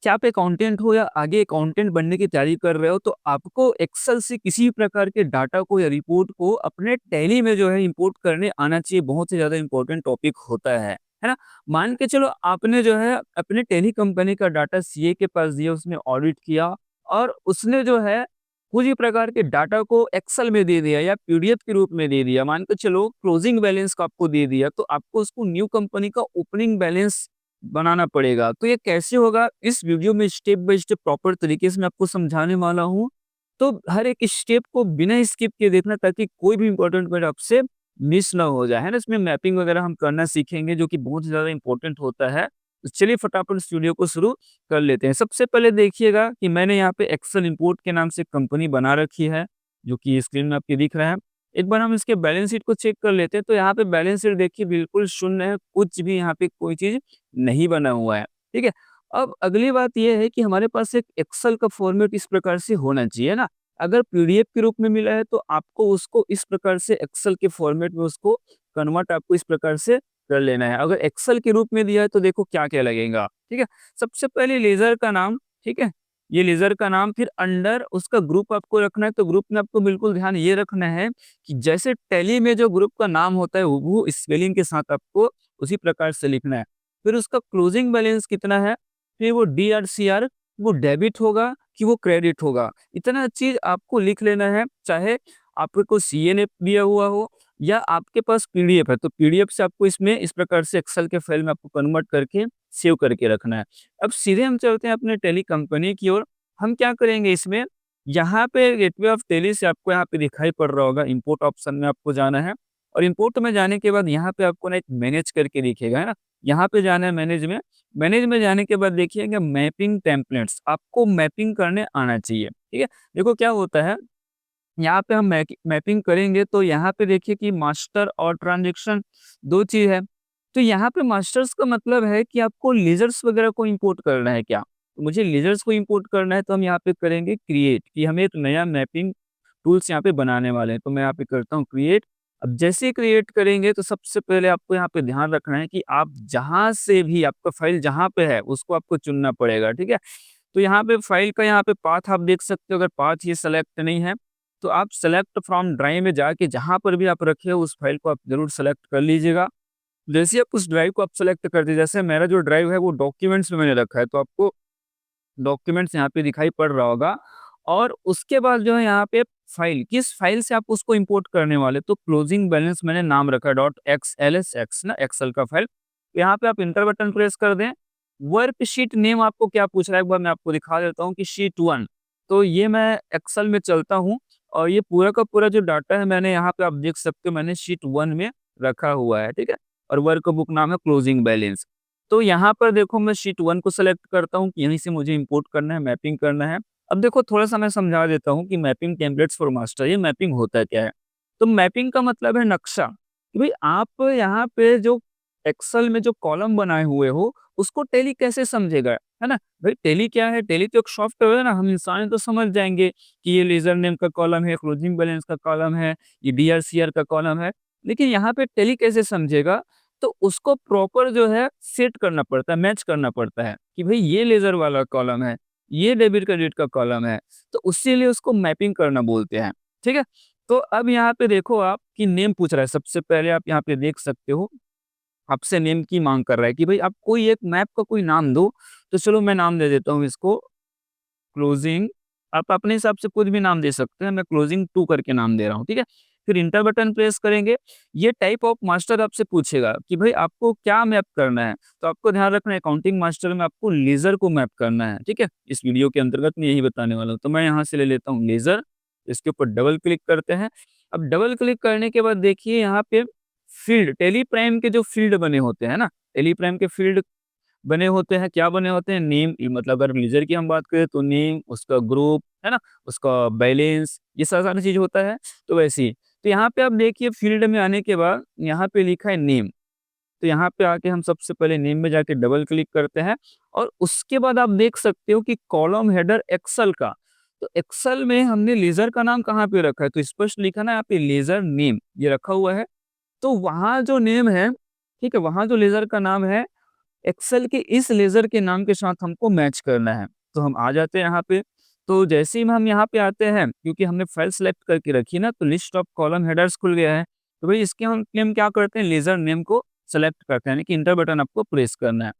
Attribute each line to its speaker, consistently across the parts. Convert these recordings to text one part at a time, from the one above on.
Speaker 1: क्या आप अकाउंटेंट हो या आगे अकाउंटेंट बनने की तैयारी कर रहे हो, तो आपको एक्सेल से किसी भी प्रकार के डाटा को या रिपोर्ट को अपने टैली में जो है इंपोर्ट करने आना चाहिए। बहुत ही ज़्यादा इंपॉर्टेंट टॉपिक होता है ना? मान के चलो आपने जो है अपने टैली कंपनी का डाटा सीए के पास दिया, उसने ऑडिट किया और उसने जो है किसी प्रकार के डाटा को एक्सेल में दे दिया या पीडीएफ के रूप में दे दिया। मान के चलो क्लोजिंग बैलेंस का आपको दे दिया, तो आपको उसको न्यू कंपनी का ओपनिंग बैलेंस बनाना पड़ेगा। तो ये कैसे होगा, इस वीडियो में स्टेप बाय स्टेप प्रॉपर तरीके से मैं आपको समझाने वाला हूँ। तो हर एक स्टेप को बिना स्किप किए देखना, ताकि कोई भी इंपॉर्टेंट पॉइंट आपसे मिस ना हो जाए, है ना? इसमें मैपिंग वगैरह हम करना सीखेंगे, जो कि बहुत ज़्यादा इंपॉर्टेंट होता है। तो चलिए फटाफट इस वीडियो को शुरू कर लेते हैं। सबसे पहले देखिएगा कि मैंने यहाँ पे एक्सेल इंपोर्ट के नाम से कंपनी बना रखी है, जो कि स्क्रीन में आपके दिख रहा है। एक बार हम इसके बैलेंस शीट को चेक कर लेते हैं, तो यहाँ पे बैलेंस शीट देखिए बिल्कुल शून्य है, कुछ भी यहाँ पे कोई चीज़ नहीं बना हुआ है, ठीक है? अब अगली बात ये है कि हमारे पास एक एक्सेल का फॉर्मेट इस प्रकार से होना चाहिए ना। अगर पीडीएफ के रूप में मिला है, तो आपको उसको इस प्रकार से एक्सेल के फॉर्मेट में उसको कन्वर्ट आपको इस प्रकार से कर लेना है। अगर एक्सेल के रूप में दिया है, तो देखो क्या-क्या लगेगा, ठीक है? सबसे पहले लेज़र का नाम, ठीक है? ये लेज़र का नाम, फिर अंडर उसका ग्रुप आपको रखना है, तो ग्रुप में आपको बिल्कुल ध्यान ये रखना है कि जैसे टैली में जो ग्रुप का नाम होता है, वो स्पेलिंग के साथ आपको उसी प्रकार से लिखना है। फिर उसका क्लोजिंग बैलेंस कितना है, फिर वो डीआरसीआर वो डेबिट होगा कि वो क्रेडिट होगा। इतना चीज़ आपको लिख लेना है, चाहे आपको सीए ने दिया हुआ हो या आपके पास पीडीएफ है, तो पीडीएफ से आपको इसमें इस प्रकार से एक्सेल के फाइल में आपको कन्वर्ट करके सेव करके रखना है। अब सीधे हम चलते हैं अपने टैली कंपनी की ओर। हम क्या करेंगे इसमें, यहाँ पे गेटवे ऑफ टैली से आपको यहाँ पे दिखाई पड़ रहा होगा, इंपोर्ट ऑप्शन में आपको जाना है और इंपोर्ट में जाने के बाद यहाँ पे आपको ना एक मैनेज करके दिखेगा, है ना? यहाँ पे जाना है मैनेज में। मैनेज में जाने के बाद देखिएगा मैपिंग टेम्पलेट्स, आपको मैपिंग करने आना चाहिए, ठीक है? देखो क्या होता है, यहाँ पे हम मैपिंग करेंगे, तो यहाँ पे देखिए कि मास्टर और ट्रांज़ैक्शन 2 चीज़ है। तो यहाँ पे मास्टर्स का मतलब है कि आपको लीजर्स वगैरह को इंपोर्ट करना है क्या? तो मुझे लीजर्स को इंपोर्ट करना है, तो हम यहाँ पे करेंगे क्रिएट, कि हमें एक नया मैपिंग टूल्स यहाँ पे बनाने वाले हैं। तो मैं यहाँ पे करता हूँ क्रिएट। अब जैसे ही क्रिएट करेंगे, तो सबसे पहले आपको यहाँ पे ध्यान रखना है कि आप जहाँ से भी आपका फ़ाइल जहाँ पे है, उसको आपको चुनना पड़ेगा, ठीक है? तो यहाँ पे फ़ाइल का यहाँ पे पाथ आप देख सकते हो, अगर पाथ ये सेलेक्ट नहीं है, तो आप सेलेक्ट फ्रॉम ड्राइव में जाके जहाँ पर भी आप रखे हो उस फ़ाइल को आप ज़रूर सेलेक्ट कर लीजिएगा। जैसे ही आप उस ड्राइव को आप सेलेक्ट कर दीजिए, जैसे मेरा जो ड्राइव है वो डॉक्यूमेंट्स में मैंने रखा है, तो आपको डॉक्यूमेंट्स यहाँ पे दिखाई पड़ रहा होगा और उसके बाद जो है यहाँ पे फ़ाइल, किस फ़ाइल से आप उसको इंपोर्ट करने वाले, तो क्लोजिंग बैलेंस मैंने नाम रखा है डॉट एक्सएलएसएक्स ना, एक्सेल का फ़ाइल। यहाँ पे आप एंटर बटन प्रेस कर दें। वर्कशीट नेम आपको क्या पूछ रहा है, एक बार मैं आपको दिखा देता हूँ कि शीट 1। तो ये मैं एक्सेल में चलता हूँ और ये पूरा का पूरा जो डाटा है मैंने यहाँ पे आप देख सकते हो, मैंने शीट 1 में रखा हुआ है, ठीक है? और वर्क बुक नाम है क्लोजिंग बैलेंस। तो यहाँ पर देखो मैं शीट 1 को सेलेक्ट करता हूँ कि यहीं से मुझे इंपोर्ट करना है, मैपिंग करना है। अब देखो थोड़ा-सा मैं समझा देता हूँ कि मैपिंग टेम्पलेट्स फॉर मास्टर, ये मैपिंग होता क्या है? तो मैपिंग का मतलब है नक्शा, कि भई आप यहाँ पे जो एक्सेल में जो कॉलम बनाए हुए हो, उसको टैली कैसे समझेगा, है ना? भई टैली क्या है? टैली तो एक सॉफ्टवेयर है ना, हम इंसान तो समझ जाएँगे कि ये लीजर नेम का कॉलम है, क्लोजिंग बैलेंस का कॉलम है, ये डीआरसीआर का कॉलम है। लेकिन यहाँ पे टैली कैसे समझेगा? तो उसको प्रॉपर जो है सेट करना पड़ता है, मैच करना पड़ता है कि भई ये लेज़र वाला कॉलम है, ये डेबिट क्रेडिट का कॉलम है, तो उसी लिए उसको मैपिंग करना बोलते हैं, ठीक है? तो अब यहाँ पे देखो आप कि नेम पूछ रहा है, सबसे पहले आप यहाँ पे देख सकते हो, आपसे नेम की माँग कर रहा है कि भई आप कोई एक मैप का कोई नाम दो, तो चलो मैं नाम दे देता हूँ इसको क्लोजिंग। आप अपने हिसाब से कुछ भी नाम दे सकते हैं, मैं क्लोजिंग 2 करके नाम दे रहा हूँ, ठीक है? फिर इंटर बटन प्रेस करेंगे, ये टाइप ऑफ मास्टर आपसे पूछेगा कि भई आपको क्या मैप करना है? तो आपको ध्यान रखना है अकाउंटिंग मास्टर में आपको लेज़र को मैप करना है, ठीक है? इस वीडियो के अंतर्गत मैं यही बताने वाला हूँ, तो मैं यहाँ से ले लेता हूँ लेज़र, इसके ऊपर डबल क्लिक करते हैं। अब डबल क्लिक करने के बाद देखिए यहाँ पे फ़ील्ड, टेली प्राइम के जो फ़ील्ड बने होते हैं ना, टेली प्राइम के फ़ील्ड बने होते हैं, क्या बने होते हैं? नेम, मतलब अगर लीजर की हम बात करें तो नेम, उसका ग्रुप, है ना? उसका बैलेंस, ये सारी चीज़ होता है, तो वैसे ही। तो यहाँ पे आप देखिए फ़ील्ड में आने के बाद यहाँ पे लिखा है नेम, तो यहाँ पे आके हम सबसे पहले नेम में जाके डबल क्लिक करते हैं और उसके बाद आप देख सकते हो कि कॉलम हेडर एक्सेल का, तो एक्सेल में हमने लीजर का नाम कहाँ पे रखा है? तो स्पष्ट लिखा ना यहाँ पे लीजर नेम, ये रखा हुआ है। तो वहाँ जो नेम है, ठीक है? वहाँ जो लीजर का नाम है एक्सेल के इस लेज़र के नाम के साथ हमको मैच करना है। तो हम आ जाते हैं यहाँ पे, तो जैसे ही हम यहाँ पे आते हैं, क्योंकि हमने फाइल सेलेक्ट करके रखी है ना, तो लिस्ट ऑफ कॉलम हेडर्स खुल गया है। तो भई इसके हम क्या करते हैं, लेज़र नेम को सेलेक्ट करते हैं, यानी कि एंटर बटन आपको प्रेस करना है।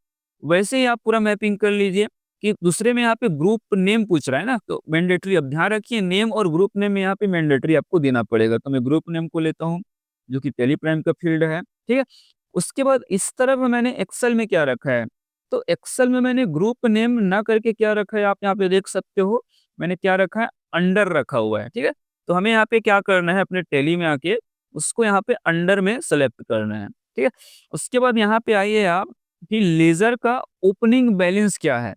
Speaker 1: वैसे ही आप पूरा मैपिंग कर लीजिए कि दूसरे में यहाँ पे ग्रुप नेम पूछ रहा है ना, तो मैंडेटरी अब ध्यान रखिए नेम और ग्रुप नेम में यहाँ पे मैंडेटरी आपको देना पड़ेगा। तो मैं ग्रुप नेम को लेता हूँ, जो कि टेली प्राइम का फ़ील्ड है, ठीक है? उसके बाद इस तरफ मैंने एक्सेल में क्या रखा है, तो एक्सेल में मैंने ग्रुप नेम ना करके क्या रखा है, आप यहाँ पे देख सकते हो, मैंने क्या रखा है, अंडर रखा हुआ है, ठीक है? तो हमें यहाँ पे क्या करना है, अपने टैली में आके उसको यहाँ पे अंडर में सेलेक्ट करना है, ठीक है? उसके बाद यहाँ पे आइए आप कि लेज़र का ओपनिंग बैलेंस क्या है?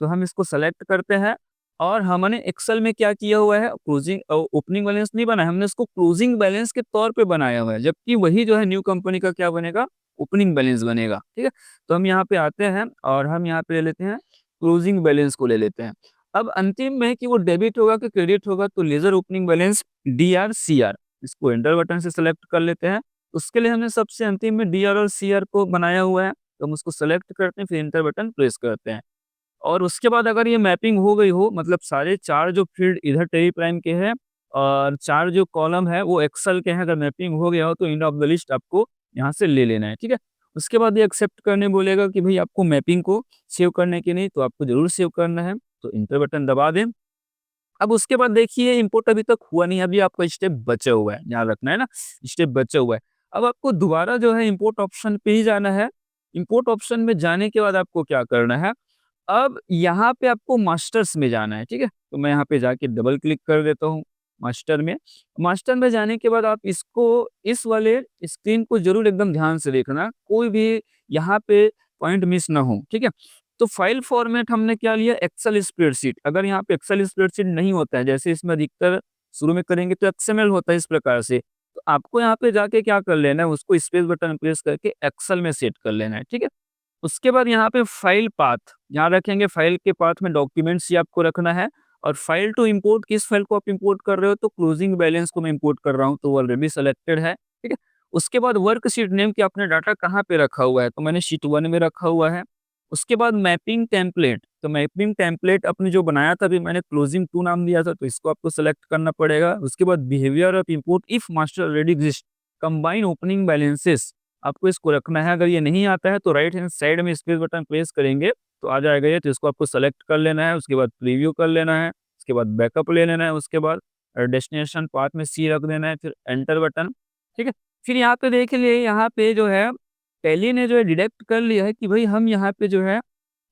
Speaker 1: तो हम इसको सेलेक्ट करते हैं और हमने एक्सेल में क्या किया हुआ है, क्लोजिंग ओपनिंग बैलेंस नहीं बनाया, हमने इसको क्लोजिंग बैलेंस के तौर पे बनाया हुआ है, जबकि वही जो है न्यू कंपनी का क्या बनेगा, ओपनिंग बैलेंस बनेगा, ठीक है? तो हम यहाँ पे आते हैं और हम यहाँ पे ले लेते हैं क्लोजिंग बैलेंस को ले लेते हैं। अब अंतिम में कि वो डेबिट होगा कि क्रेडिट होगा, तो लेज़र ओपनिंग बैलेंस डीआर-सीआर, इसको एंटर बटन से सेलेक्ट कर लेते हैं। उसके लिए हमने सबसे अंतिम में डीआर और सीआर को बनाया हुआ है, तो हम उसको सेलेक्ट करते हैं, फिर एंटर बटन प्रेस करते हैं। और उसके बाद अगर ये मैपिंग हो गई हो, मतलब सारे 4 जो फ़ील्ड इधर टेली प्राइम के हैं और 4 जो कॉलम है वो एक्सेल के हैं, अगर मैपिंग हो गया हो तो एंड ऑफ द लिस्ट आपको यहाँ से ले लेना है, ठीक है? उसके बाद ये एक्सेप्ट करने बोलेगा कि भई आपको मैपिंग को सेव करना है कि नहीं, तो आपको ज़रूर सेव करना है, तो एंटर बटन दबा दें। अब उसके बाद देखिए इम्पोर्ट अभी तक हुआ नहीं है, अभी आपका स्टेप बचा हुआ है, ध्यान रखना है ना, स्टेप बचा हुआ है। अब आपको दोबारा जो है इम्पोर्ट ऑप्शन पे ही जाना है। इम्पोर्ट ऑप्शन में जाने के बाद आपको क्या करना है, अब यहाँ पे आपको मास्टर्स में जाना है, ठीक है? तो मैं यहाँ पे जाके डबल क्लिक कर देता हूँ मास्टर में। मास्टर में जाने के बाद आप इसको इस वाले स्क्रीन को ज़रूर एकदम ध्यान से देखना, कोई भी यहाँ पे पॉइंट मिस ना हो, ठीक है? तो फाइल फॉर्मेट हमने क्या लिया, एक्सेल स्प्रेडशीट। अगर यहाँ पे एक्सेल स्प्रेडशीट नहीं होता है, जैसे इसमें अधिकतर शुरू में करेंगे तो एक्सएमएल होता है इस प्रकार से, तो आपको यहाँ पे जाके क्या कर लेना है, उसको स्पेस बटन प्रेस करके एक्सेल में सेट कर लेना है, ठीक है? उसके बाद यहाँ पे फाइल पाथ, यहाँ रखेंगे फाइल के पाथ में डॉक्यूमेंट्स ही आपको रखना है और फाइल टू इंपोर्ट, किस फाइल को आप इंपोर्ट कर रहे हो, तो क्लोजिंग बैलेंस को मैं इंपोर्ट कर रहा हूँ, तो वो ऑलरेडी सेलेक्टेड है, ठीक है? उसके बाद वर्कशीट नेम कि आपने डाटा कहाँ पे रखा हुआ है, तो मैंने शीट 1 में रखा हुआ है। उसके बाद मैपिंग टेम्पलेट, तो मैपिंग टेम्पलेट आपने जो बनाया था, अभी मैंने क्लोजिंग टू नाम दिया था, तो इसको आपको सेलेक्ट करना पड़ेगा। उसके बाद behaviour of import if master already exist, combine opening balances, आपको इसको रखना है। अगर ये नहीं आता है तो राइट हैंड साइड में स्पेस बटन प्रेस करेंगे तो आ जाएगा ये, तो इसको आपको सेलेक्ट कर लेना है। उसके बाद प्रीव्यू कर लेना है, उसके बाद बैकअप ले लेना है, उसके बाद डेस्टिनेशन पाथ में सी रख देना है, फिर एंटर बटन, ठीक है? फिर यहाँ पे देख लिए, यहाँ पे जो है टैली ने जो है डिडक्ट कर लिया है कि भाई हम यहाँ पे जो है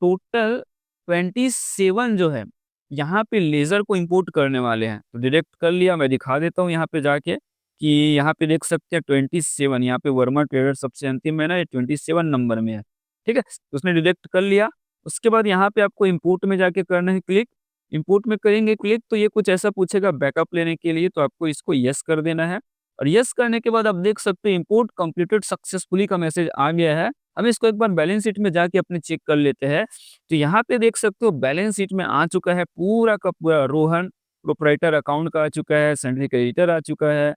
Speaker 1: टोटल 27 जो है यहाँ पे लेज़र को इंपोर्ट करने वाले हैं, तो डिडक्ट कर लिया। मैं दिखा देता हूँ यहाँ पे जाके कि यहाँ पे देख सकते हैं 27, यहाँ पे वर्मा ट्रेडर सबसे अंतिम में ना, ये 27 नंबर में है, ठीक है? तो उसने डिडक्ट कर लिया। उसके बाद यहाँ पे आपको इंपोर्ट में जाके करना है क्लिक। इंपोर्ट में करेंगे क्लिक तो ये कुछ ऐसा पूछेगा बैकअप लेने के लिए, तो आपको इसको यस कर देना है और यस करने के बाद आप देख सकते हैं इंपोर्ट कंप्लीटेड सक्सेसफुली का मैसेज आ गया है। हम इसको एक बार बैलेंस शीट में जाके अपने चेक कर लेते हैं। तो यहाँ पे देख सकते हो बैलेंस शीट में आ चुका है पूरा का पूरा, रोहन प्रोप्राइटर अकाउंट का आ चुका है, सैलरी क्रेडिटर आ चुका है,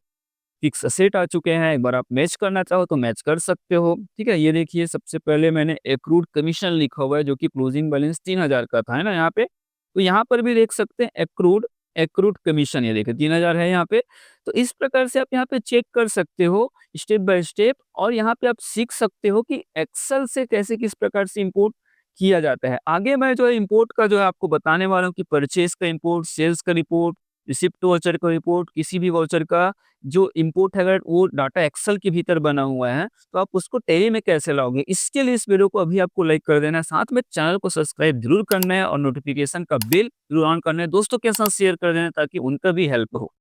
Speaker 1: फिक्स असेट आ चुके हैं। एक बार आप मैच करना चाहो तो मैच कर सकते हो, ठीक है? ये देखिए सबसे पहले मैंने एक्रूड कमीशन लिखा हुआ है जो कि क्लोजिंग बैलेंस 3000 का था, है ना यहाँ पे? तो यहाँ पर भी देख सकते हैं एक्रूड एक्रूड कमीशन, ये देखिए 3000 है यहाँ पे। तो इस प्रकार से आप यहाँ पे चेक कर सकते हो स्टेप बाय स्टेप, और यहाँ पे आप सीख सकते हो कि एक्सेल से कैसे किस प्रकार से इंपोर्ट किया जाता है। आगे मैं जो है इंपोर्ट का जो है आपको बताने वाला हूँ कि परचेज़ का इंपोर्ट, सेल्स का रिपोर्ट, रिसिप्ट वाउचर का रिपोर्ट, किसी भी वाउचर का जो इंपोर्ट है, अगर वो डाटा एक्सेल के भीतर बना हुआ है, तो आप उसको टैली में कैसे लाओगे? इसके लिए इस वीडियो को अभी आपको लाइक कर देना है, साथ में चैनल को सब्सक्राइब ज़रूर करना है और नोटिफ़िकेशन का बेल ज़रूर ऑन करना है। दोस्तों के साथ शेयर कर देना ताकि उनका भी हेल्प हो।